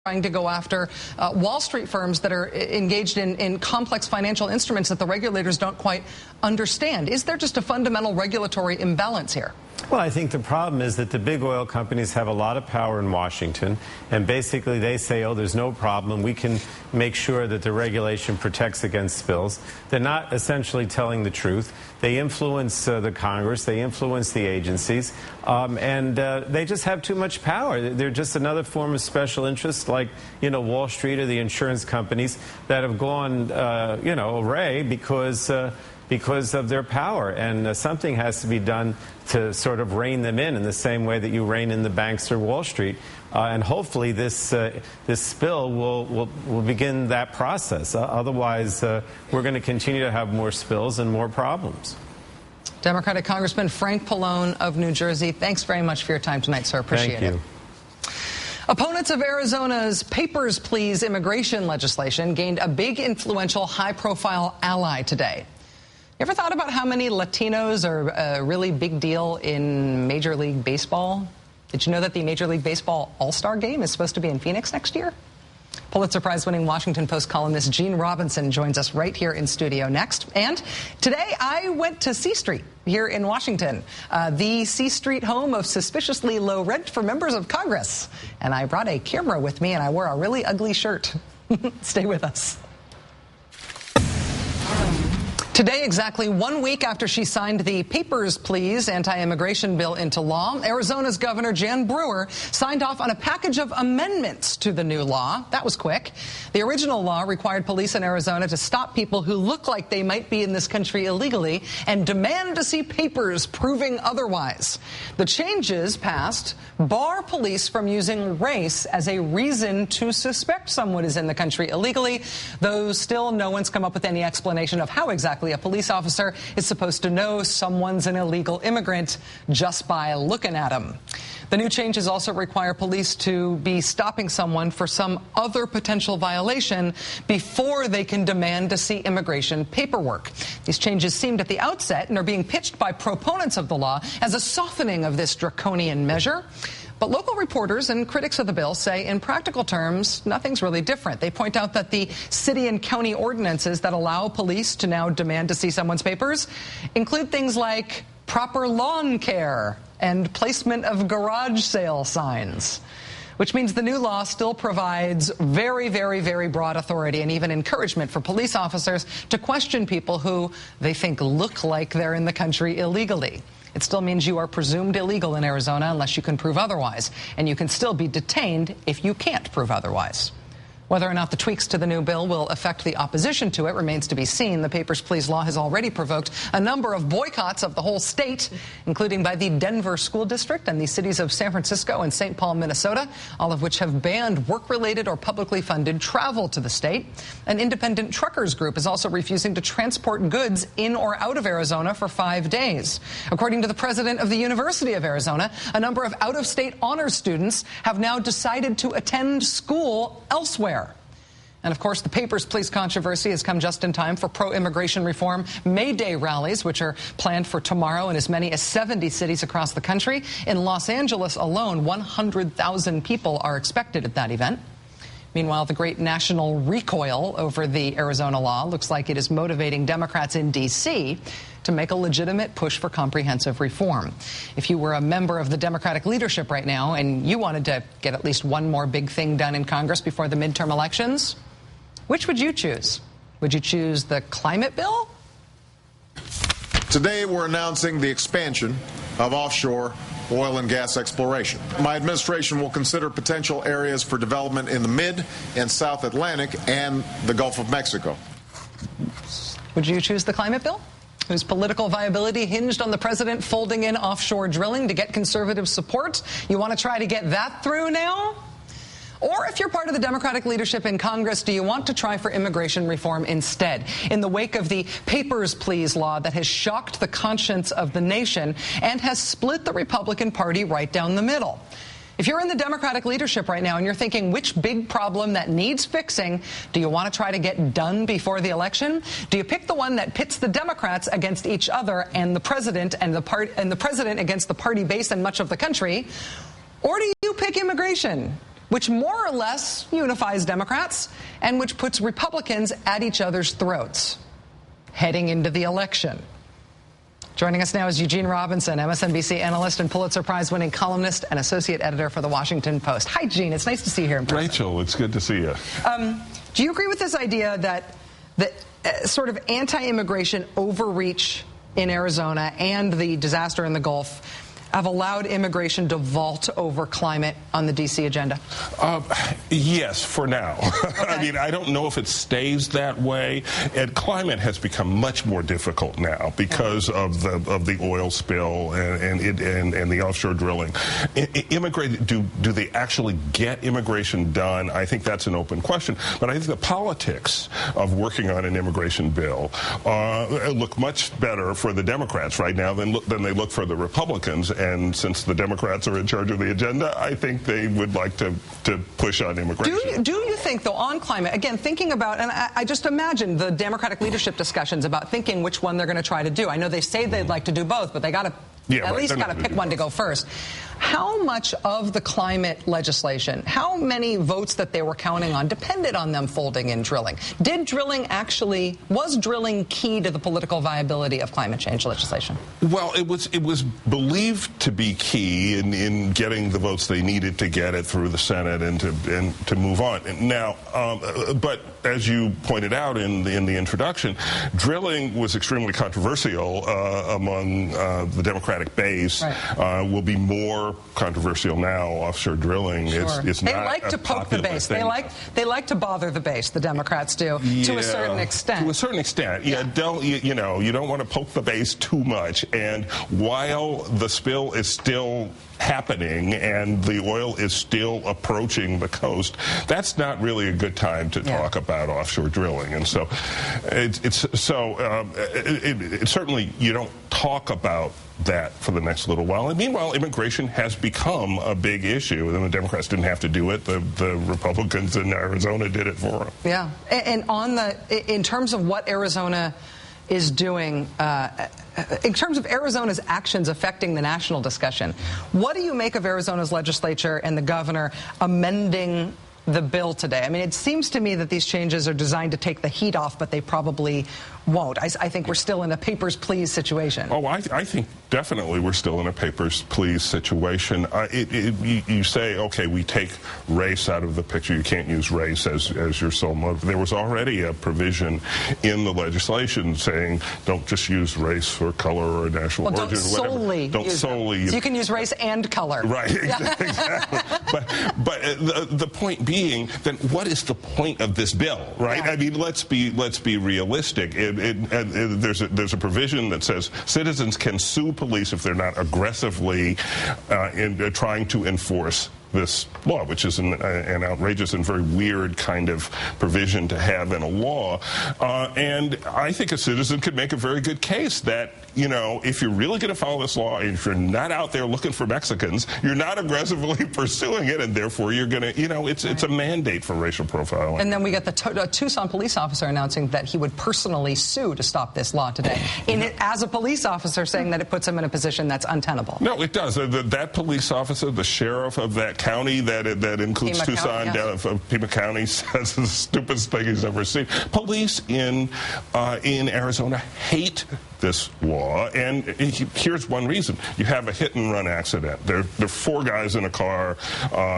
trying to go after Wall Street firms that are engaged in complex financial instruments that the regulators don't quite understand. Is there just a fundamental regulatory imbalance here? Well, I think the problem is that the big oil companies have a lot of power in Washington, and basically they say, oh, there's no problem. We can make sure that the regulation protects against spills. They're not essentially telling the truth. They influence the Congress. They influence the agencies. And they just have too much power. They're just another form of special interest like, Wall Street or the insurance companies that have gone, array because of their power, and something has to be done to sort of rein them in the same way that you rein in the banks or Wall Street. And hopefully this spill will begin that process. Otherwise, we're going to continue to have more spills and more problems. Democratic Congressman Frank Pallone of New Jersey, thanks very much for your time tonight, sir. Appreciate it. Thank you. Opponents of Arizona's Papers, Please immigration legislation gained a big, influential, high-profile ally today. You ever thought about how many Latinos are a really big deal in Major League Baseball? Did you know that the Major League Baseball All-Star Game is supposed to be in Phoenix next year? Pulitzer Prize-winning Washington Post columnist Gene Robinson joins us right here in studio next. And today I went to C Street here in Washington, the C Street home of suspiciously low rent for members of Congress. And I brought a camera with me and I wore a really ugly shirt. Stay with us. Today, exactly 1 week after she signed the Papers, Please anti-immigration bill into law, Arizona's Governor Jan Brewer signed off on a package of amendments to the new law. That was quick. The original law required police in Arizona to stop people who look like they might be in this country illegally and demand to see papers proving otherwise. The changes passed bar police from using race as a reason to suspect someone is in the country illegally, though still no one's come up with any explanation of how exactly a police officer is supposed to know someone's an illegal immigrant just by looking at them. The new changes also require police to be stopping someone for some other potential violation before they can demand to see immigration paperwork. These changes seemed at the outset and are being pitched by proponents of the law as a softening of this draconian measure. But local reporters and critics of the bill say in practical terms, nothing's really different. They point out that the city and county ordinances that allow police to now demand to see someone's papers include things like proper lawn care and placement of garage sale signs, which means the new law still provides very, very, very broad authority and even encouragement for police officers to question people who they think look like they're in the country illegally. It still means you are presumed illegal in Arizona unless you can prove otherwise, and you can still be detained if you can't prove otherwise. Whether or not the tweaks to the new bill will affect the opposition to it remains to be seen. The Papers, Please law has already provoked a number of boycotts of the whole state, including by the Denver School District and the cities of San Francisco and St. Paul, Minnesota, all of which have banned work-related or publicly funded travel to the state. An independent truckers group is also refusing to transport goods in or out of Arizona for 5 days. According to the president of the University of Arizona, a number of out-of-state honors students have now decided to attend school elsewhere. And, of course, the Papers, Please controversy has come just in time for pro-immigration reform May Day rallies, which are planned for tomorrow in as many as 70 cities across the country. In Los Angeles alone, 100,000 people are expected at that event. Meanwhile, the great national recoil over the Arizona law looks like it is motivating Democrats in D.C. to make a legitimate push for comprehensive reform. If you were a member of the Democratic leadership right now and you wanted to get at least one more big thing done in Congress before the midterm elections, which would you choose? Would you choose the climate bill? Today, we're announcing the expansion of offshore oil and gas exploration. My administration will consider potential areas for development in the Mid and South Atlantic and the Gulf of Mexico. Would you choose the climate bill, whose political viability hinged on the president folding in offshore drilling to get conservative support? You want to try to get that through now? Or if you're part of the Democratic leadership in Congress, do you want to try for immigration reform instead? In the wake of the Papers, Please law that has shocked the conscience of the nation and has split the Republican Party right down the middle. If you're in the Democratic leadership right now and you're thinking which big problem that needs fixing do you want to try to get done before the election? Do you pick the one that pits the Democrats against each other and the president and the president against the party base and much of the country? Or do you pick immigration? which more or less unifies Democrats and which puts Republicans at each other's throats heading into the election. Joining us now is Eugene Robinson, MSNBC analyst and Pulitzer Prize-winning columnist and associate editor for The Washington Post. Hi, Gene. It's nice to see you here in person. Rachel, it's good to see you. Do you agree with this idea that the sort of anti-immigration overreach in Arizona and the disaster in the Gulf have allowed immigration to vault over climate on the D.C. agenda? Yes, for now. Okay. I mean, I don't know if it stays that way. And climate has become much more difficult now because of the oil spill and the offshore drilling. Do they actually get immigration done? I think that's an open question. But I think the politics of working on an immigration bill look much better for the Democrats right now than they look for the Republicans. And since the Democrats are in charge of the agenda, I think they would like to push on immigration. Do you think, though, on climate, again, thinking about, and I just imagine the Democratic leadership discussions about thinking which one they're going to try to do. I know they say they'd like to do both, but they got to least got to pick one to go first. How much of the climate legislation, how many votes that they were counting on depended on them folding in drilling? Was drilling key to the political viability of climate change legislation? Well, it was believed to be key in getting the votes they needed to get it through the Senate and to move on. Now, but as you pointed out in the introduction, drilling was extremely controversial among the Democratic base. Right. Will be more controversial now. Offshore drilling, sure. it's they not like to poke the base. Thing. They like to bother the base. The Democrats do to a certain extent. To a certain extent, you don't want to poke the base too much. And while the spill is still happening and the oil is still approaching the coast, that's not really a good time to talk about offshore drilling. And so it's certainly you don't talk about that for the next little while. And meanwhile, immigration has become a big issue. And the Democrats didn't have to do it. The Republicans in Arizona did it for them. Yeah. And in terms of what Arizona is doing, in terms of Arizona's actions affecting the national discussion, what do you make of Arizona's legislature and the governor amending the bill today? I mean, it seems to me that these changes are designed to take the heat off, but they probably won't. I think we're still in a papers, please situation. Oh, I think definitely we're still in a papers, please situation. You say, okay, we take race out of the picture. You can't use race as your sole motive. There was already a provision in the legislation saying don't just use race for color or national origin or whatever. Don't solely. So you can use race and color. Right, exactly. But the point being, then what is the point of this bill, right? Yeah. I mean, let's be realistic. There's a provision that says citizens can sue police if they're not aggressively trying to enforce this law, which is an outrageous and very weird kind of provision to have in a law. And I think a citizen could make a very good case that, if you're really going to follow this law, and if you're not out there looking for Mexicans, you're not aggressively pursuing it, and therefore you're going to, it's a mandate for racial profiling. And then we got the Tucson police officer announcing that he would personally sue to stop this law today. As a police officer, saying that it puts him in a position that's untenable. No, it does. That police officer, the sheriff of that county that includes Pima Tucson, County, Pima County, says the stupidest thing he's ever seen. Police in Arizona hate this law, and here's one reason. You have a hit-and-run accident. There are 4 guys in a car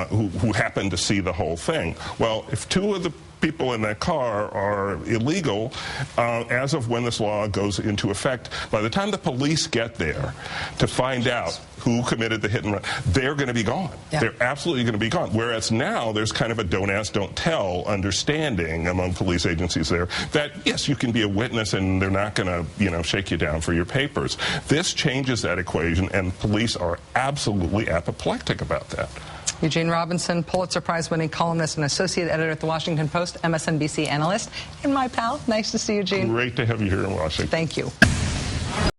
who happen to see the whole thing. Well, if 2 of the people in that car are illegal, as of when this law goes into effect, by the time the police get there to find out who committed the hit and run, they're going to be gone. Yeah. They're absolutely going to be gone. Whereas now there's kind of a don't ask, don't tell understanding among police agencies there that, yes, you can be a witness and they're not going to, shake you down for your papers. This changes that equation, and police are absolutely apoplectic about that. Eugene Robinson, Pulitzer Prize-winning columnist and associate editor at The Washington Post, MSNBC analyst, and my pal. Nice to see you, Gene. Great to have you here in Washington. Thank you.